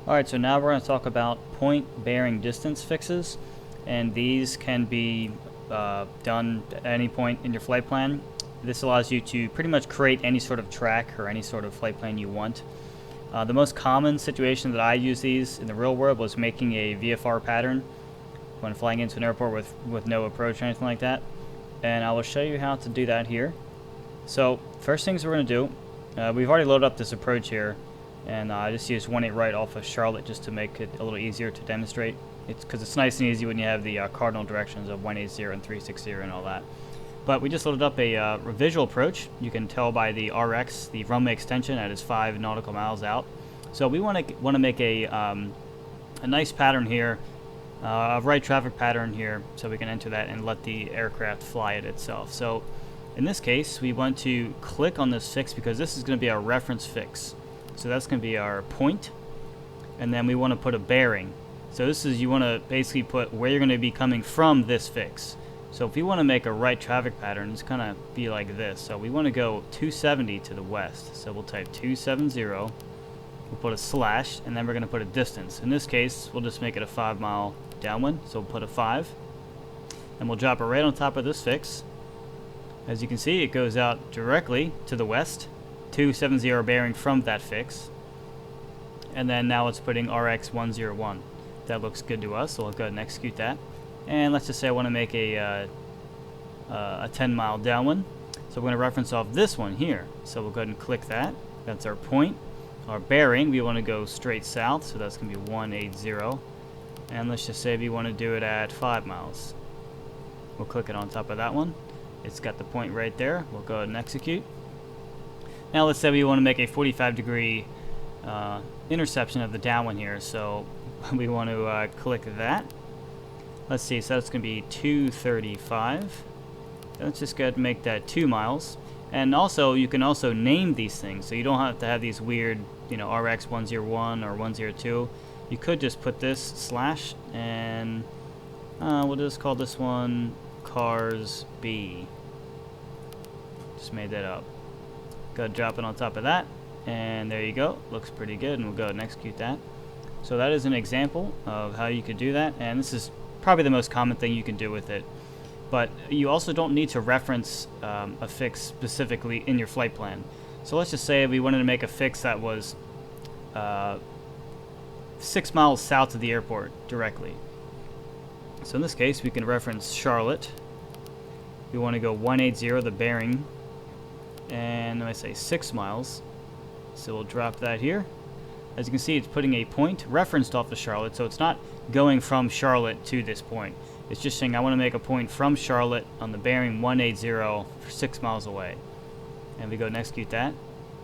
Alright, so now we're going to talk about point bearing distance fixes, and these can be done at any point in your flight plan. This allows you to pretty much create any sort of track or any sort of flight plan you want. The most common situation that I use these in the real world was making a VFR pattern when flying into an airport with no approach or anything like that, and I will show you how to do that here. So first things we're going to do, we've already loaded up this approach here, and I just used 1-8 right off of Charlotte just to make it a little easier to demonstrate. It's because it's nice and easy when you have the cardinal directions of 180 and 360 and all that. But we just loaded up a visual approach. You can tell by the RX, the runway extension, that is 5 nautical miles out. So we want to make a nice pattern here, a right traffic pattern here, so we can enter that and let the aircraft fly it itself. So in this case, we want to click on this fix because this is going to be our reference fix. So that's going to be our point, and then we want to put a bearing. So this is, you want to basically put where you're going to be coming from this fix. So if we want to make a right traffic pattern, it's going to be like this. So we want to go 270 to the west. So we'll type 270, we'll put a slash, and then we're going to put a distance. In this case, we'll just make it a 5-mile downwind. So we'll put a 5, and we'll drop it right on top of this fix. As you can see, it goes out directly to the west. 270 bearing from that fix, and then now it's putting RX 101. That looks good to us, so we'll go ahead and execute that. And let's just say I want to make a 10-mile downwind, so we're going to reference off this one here. So we'll go ahead and click that. That's our point. Our bearing, we want to go straight south, so that's going to be 180. And let's just say we want to do it at 5 miles. We'll click it on top of that one. It's got the point right there. We'll go ahead and execute. Now let's say we want to make a 45-degree interception of the downwind here, so we want to click that. Let's see, so that's going to be 235. Let's just go ahead and make that 2 miles. And also, you can also name these things, so you don't have to have these weird, RX 101 or 102. You could just put this slash, and we'll just call this one Cars B. Just made that up. Go ahead and drop it on top of that, and there you go. Looks pretty good, and we'll go ahead and execute that. So that is an example of how you could do that, and this is probably the most common thing you can do with it. But you also don't need to reference a fix specifically in your flight plan. So let's just say we wanted to make a fix that was 6 miles south of the airport directly. So in this case, we can reference Charlotte. We want to go 180, the bearing, and I say 6 miles, so we'll drop that here. As you can see, it's putting a point referenced off of Charlotte, so it's not going from Charlotte to this point. It's just saying I want to make a point from Charlotte on the bearing 180 for 6 miles away. And we go and execute that.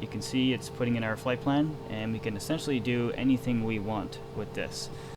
You can see it's putting in our flight plan, and we can essentially do anything we want with this.